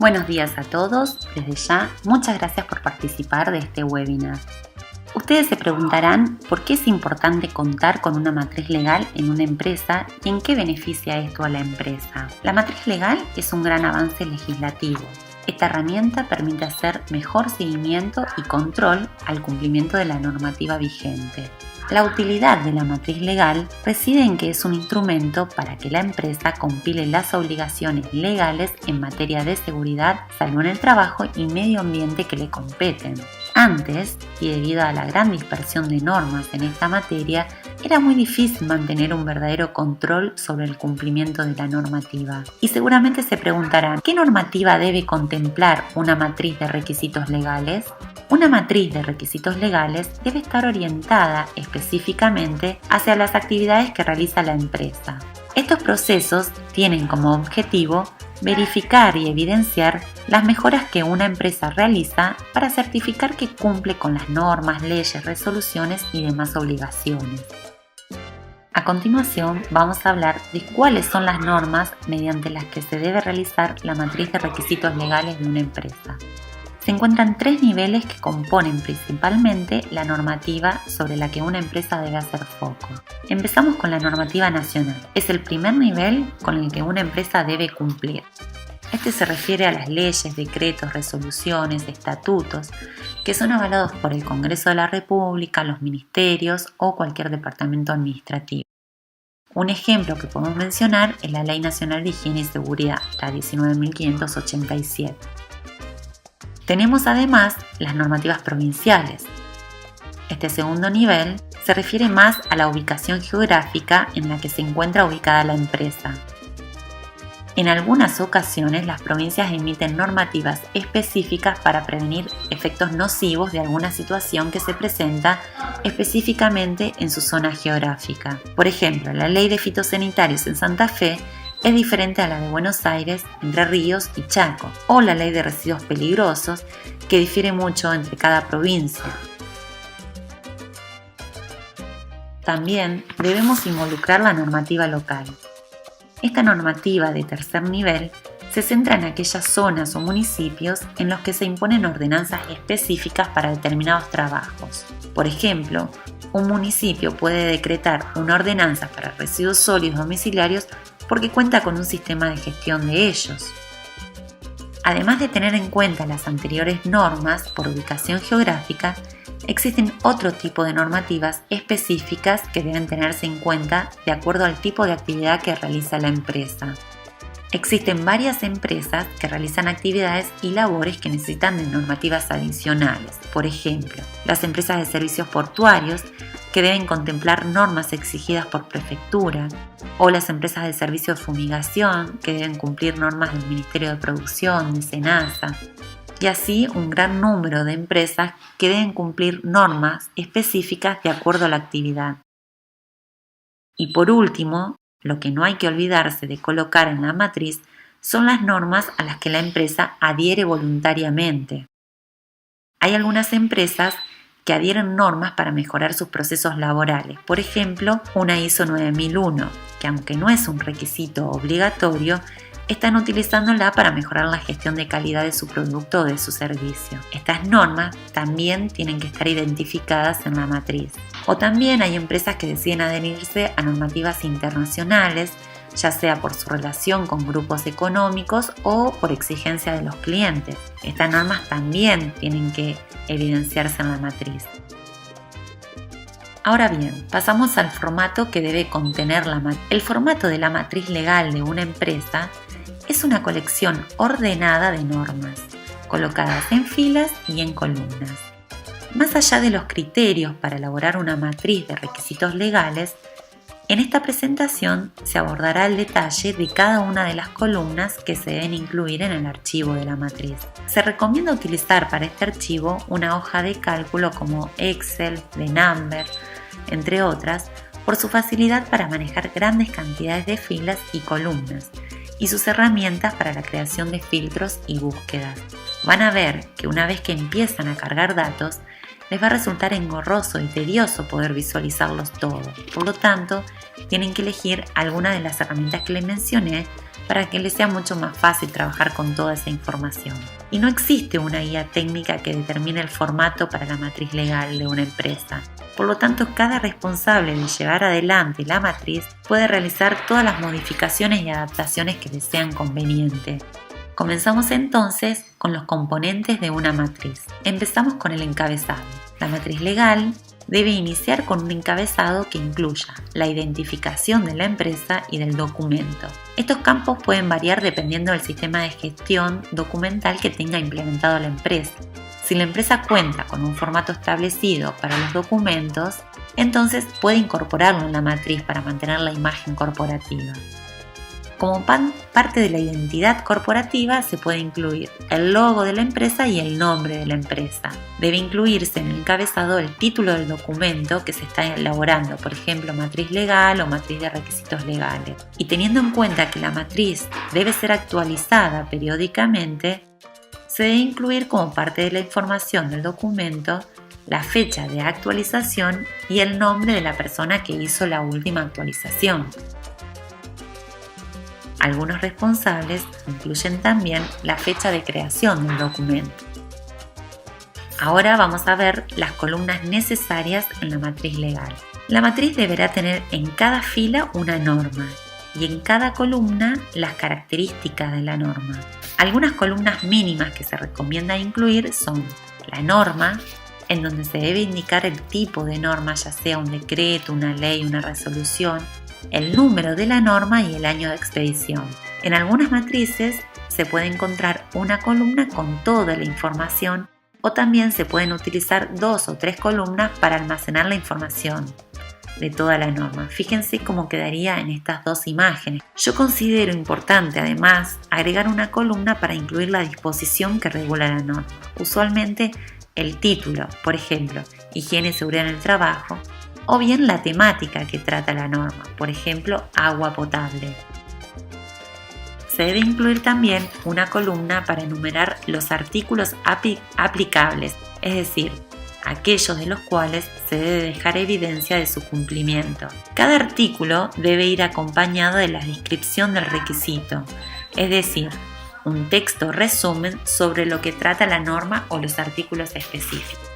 Buenos días a todos. Desde ya, muchas gracias por participar de este webinar. Ustedes se preguntarán por qué es importante contar con una matriz legal en una empresa y en qué beneficia esto a la empresa. La matriz legal es un gran avance legislativo. Esta herramienta permite hacer mejor seguimiento y control al cumplimiento de la normativa vigente. La utilidad de la matriz legal reside en que es un instrumento para que la empresa compile las obligaciones legales en materia de seguridad, salud en el trabajo y medio ambiente que le competen. Antes, y debido a la gran dispersión de normas en esta materia, era muy difícil mantener un verdadero control sobre el cumplimiento de la normativa. Y seguramente se preguntarán, ¿qué normativa debe contemplar una matriz de requisitos legales? Una matriz de requisitos legales debe estar orientada específicamente hacia las actividades que realiza la empresa. Estos procesos tienen como objetivo verificar y evidenciar las mejoras que una empresa realiza para certificar que cumple con las normas, leyes, resoluciones y demás obligaciones. A continuación, vamos a hablar de cuáles son las normas mediante las que se debe realizar la matriz de requisitos legales de una empresa. Se encuentran tres niveles que componen principalmente la normativa sobre la que una empresa debe hacer foco. Empezamos con la normativa nacional. Es el primer nivel con el que una empresa debe cumplir. Este se refiere a las leyes, decretos, resoluciones, estatutos, que son avalados por el Congreso de la República, los ministerios o cualquier departamento administrativo. Un ejemplo que podemos mencionar es la Ley Nacional de Higiene y Seguridad, la 19.587. Tenemos además las normativas provinciales. Este segundo nivel se refiere más a la ubicación geográfica en la que se encuentra ubicada la empresa. En algunas ocasiones las provincias emiten normativas específicas para prevenir efectos nocivos de alguna situación que se presenta específicamente en su zona geográfica. Por ejemplo, la Ley de Fitosanitarios en Santa Fe es diferente a la de Buenos Aires, Entre Ríos y Chaco, o la Ley de Residuos Peligrosos, que difiere mucho entre cada provincia. También debemos involucrar la normativa local. Esta normativa de tercer nivel se centra en aquellas zonas o municipios en los que se imponen ordenanzas específicas para determinados trabajos. Por ejemplo, un municipio puede decretar una ordenanza para residuos sólidos domiciliarios porque cuenta con un sistema de gestión de ellos. Además de tener en cuenta las anteriores normas por ubicación geográfica, existen otro tipo de normativas específicas que deben tenerse en cuenta de acuerdo al tipo de actividad que realiza la empresa. Existen varias empresas que realizan actividades y labores que necesitan de normativas adicionales. Por ejemplo, las empresas de servicios portuarios que deben contemplar normas exigidas por prefectura, o las empresas de servicios de fumigación que deben cumplir normas del Ministerio de Producción, de SENASA, y así un gran número de empresas que deben cumplir normas específicas de acuerdo a la actividad. Y por último, lo que no hay que olvidarse de colocar en la matriz son las normas a las que la empresa adhiere voluntariamente. Hay algunas empresas que adhieren normas para mejorar sus procesos laborales. Por ejemplo, una ISO 9001, que aunque no es un requisito obligatorio, están utilizándola para mejorar la gestión de calidad de su producto o de su servicio. Estas normas también tienen que estar identificadas en la matriz. O también hay empresas que deciden adherirse a normativas internacionales, ya sea por su relación con grupos económicos o por exigencia de los clientes. Estas normas también tienen que evidenciarse en la matriz. Ahora bien, pasamos al formato que debe contener la matriz. El formato de la matriz legal de una empresa es una colección ordenada de normas, colocadas en filas y en columnas. Más allá de los criterios para elaborar una matriz de requisitos legales, en esta presentación se abordará el detalle de cada una de las columnas que se deben incluir en el archivo de la matriz. Se recomienda utilizar para este archivo una hoja de cálculo como Excel, de Number, entre otras, por su facilidad para manejar grandes cantidades de filas y columnas, y sus herramientas para la creación de filtros y búsquedas. Van a ver que una vez que empiezan a cargar datos, les va a resultar engorroso y tedioso poder visualizarlos todos. Por lo tanto, tienen que elegir alguna de las herramientas que les mencioné para que les sea mucho más fácil trabajar con toda esa información. Y no existe una guía técnica que determine el formato para la matriz legal de una empresa. Por lo tanto, cada responsable de llevar adelante la matriz puede realizar todas las modificaciones y adaptaciones que le sean convenientes. Comenzamos entonces con los componentes de una matriz. Empezamos con el encabezado. La matriz legal debe iniciar con un encabezado que incluya la identificación de la empresa y del documento. Estos campos pueden variar dependiendo del sistema de gestión documental que tenga implementado la empresa. Si la empresa cuenta con un formato establecido para los documentos, entonces puede incorporarlo en la matriz para mantener la imagen corporativa. Como parte de la identidad corporativa se puede incluir el logo de la empresa y el nombre de la empresa. Debe incluirse en el encabezado el título del documento que se está elaborando, por ejemplo, matriz legal o matriz de requisitos legales. Y teniendo en cuenta que la matriz debe ser actualizada periódicamente, se debe incluir como parte de la información del documento la fecha de actualización y el nombre de la persona que hizo la última actualización. Algunos responsables incluyen también la fecha de creación del documento. Ahora vamos a ver las columnas necesarias en la matriz legal. La matriz deberá tener en cada fila una norma y en cada columna las características de la norma. Algunas columnas mínimas que se recomienda incluir son la norma, en donde se debe indicar el tipo de norma, ya sea un decreto, una ley, una resolución, el número de la norma y el año de expedición. En algunas matrices se puede encontrar una columna con toda la información o también se pueden utilizar 2 o 3 columnas para almacenar la información de toda la norma. Fíjense cómo quedaría en estas dos imágenes. Yo considero importante además agregar una columna para incluir la disposición que regula la norma. Usualmente el título, por ejemplo, higiene y seguridad en el trabajo, o bien la temática que trata la norma, por ejemplo, agua potable. Se debe incluir también una columna para enumerar los artículos aplicables, es decir, aquellos de los cuales se debe dejar evidencia de su cumplimiento. Cada artículo debe ir acompañado de la descripción del requisito, es decir, un texto resumen sobre lo que trata la norma o los artículos específicos.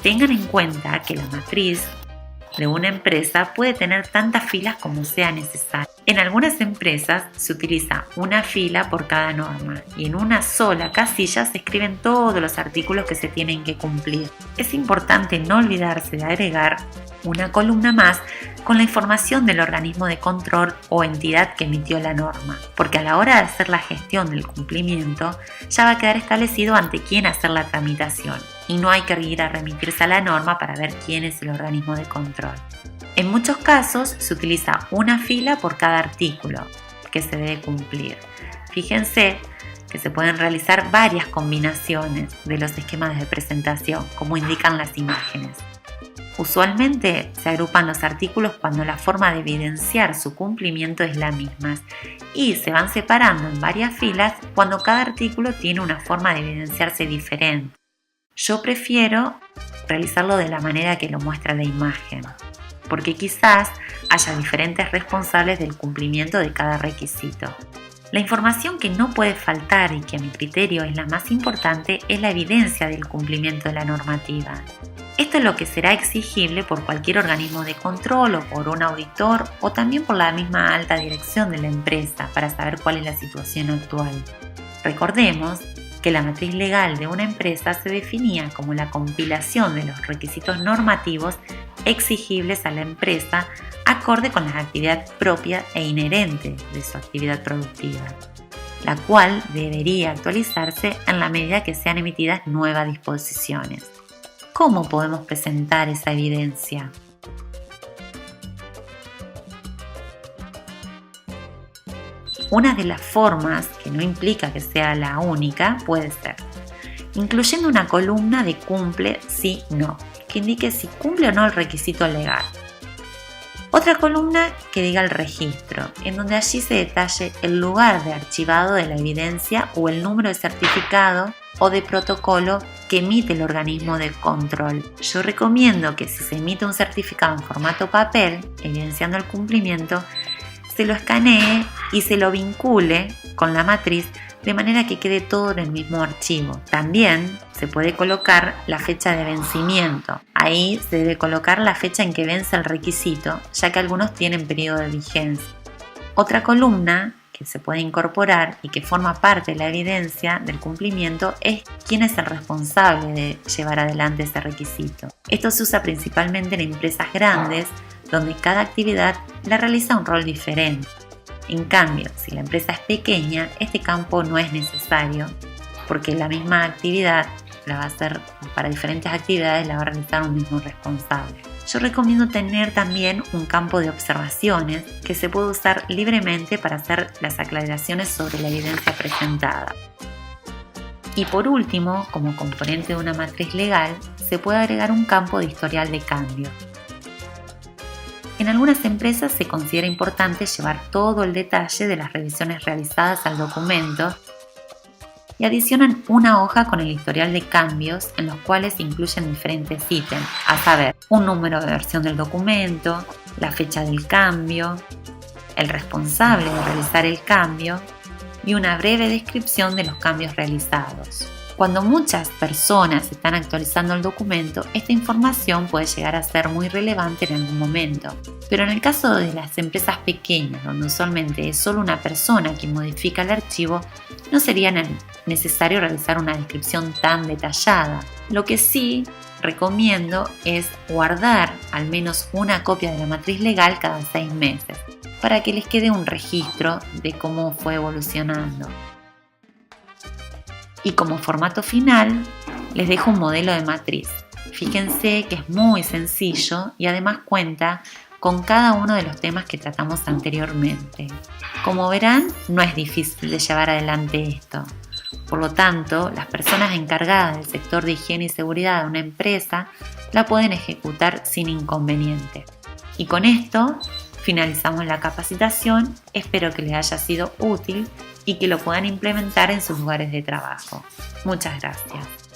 Tengan en cuenta que la matriz de una empresa puede tener tantas filas como sea necesario. En algunas empresas se utiliza una fila por cada norma y en una sola casilla se escriben todos los artículos que se tienen que cumplir. Es importante no olvidarse de agregar una columna más con la información del organismo de control o entidad que emitió la norma, porque a la hora de hacer la gestión del cumplimiento ya va a quedar establecido ante quién hacer la tramitación y no hay que ir a remitirse a la norma para ver quién es el organismo de control. En muchos casos se utiliza una fila por cada artículo que se debe cumplir. Fíjense que se pueden realizar varias combinaciones de los esquemas de presentación, como indican las imágenes. Usualmente se agrupan los artículos cuando la forma de evidenciar su cumplimiento es la misma y se van separando en varias filas cuando cada artículo tiene una forma de evidenciarse diferente. Yo prefiero realizarlo de la manera que lo muestra la imagen, porque quizás haya diferentes responsables del cumplimiento de cada requisito. La información que no puede faltar y que a mi criterio es la más importante es la evidencia del cumplimiento de la normativa. Esto es lo que será exigible por cualquier organismo de control o por un auditor o también por la misma alta dirección de la empresa para saber cuál es la situación actual. Recordemos que la matriz legal de una empresa se definía como la compilación de los requisitos normativos exigibles a la empresa acorde con la actividad propia e inherente de su actividad productiva, la cual debería actualizarse en la medida que sean emitidas nuevas disposiciones. ¿Cómo podemos presentar esa evidencia? Una de las formas, que no implica que sea la única, puede ser incluyendo una columna de cumple sí no, que indique si cumple o no el requisito legal. Otra columna que diga el registro, en donde allí se detalle el lugar de archivado de la evidencia o el número de certificado o de protocolo que emite el organismo de control. Yo recomiendo que si se emite un certificado en formato papel, evidenciando el cumplimiento, se lo escanee y se lo vincule con la matriz de manera que quede todo en el mismo archivo. También se puede colocar la fecha de vencimiento. Ahí se debe colocar la fecha en que vence el requisito, ya que algunos tienen periodo de vigencia. Otra columna que se puede incorporar y que forma parte de la evidencia del cumplimiento es quién es el responsable de llevar adelante ese requisito. Esto se usa principalmente en empresas grandes, donde cada actividad la realiza un rol diferente. En cambio, si la empresa es pequeña, este campo no es necesario, porque la misma actividad la va a hacer para diferentes actividades, la va a realizar un mismo responsable. Yo recomiendo tener también un campo de observaciones que se puede usar libremente para hacer las aclaraciones sobre la evidencia presentada. Y por último, como componente de una matriz legal, se puede agregar un campo de historial de cambio. En algunas empresas se considera importante llevar todo el detalle de las revisiones realizadas al documento y adicionan una hoja con el historial de cambios en los cuales incluyen diferentes ítems, a saber, un número de versión del documento, la fecha del cambio, el responsable de realizar el cambio y una breve descripción de los cambios realizados. Cuando muchas personas están actualizando el documento, esta información puede llegar a ser muy relevante en algún momento. Pero en el caso de las empresas pequeñas, donde usualmente es solo una persona quien modifica el archivo, no sería necesario realizar una descripción tan detallada. Lo que sí recomiendo es guardar al menos una copia de la matriz legal cada 6 meses, para que les quede un registro de cómo fue evolucionando. Y como formato final, les dejo un modelo de matriz. Fíjense que es muy sencillo y además cuenta con cada uno de los temas que tratamos anteriormente. Como verán, no es difícil de llevar adelante esto. Por lo tanto, las personas encargadas del sector de higiene y seguridad de una empresa la pueden ejecutar sin inconveniente. Y con esto finalizamos la capacitación. Espero que les haya sido útil y que lo puedan implementar en sus lugares de trabajo. Muchas gracias.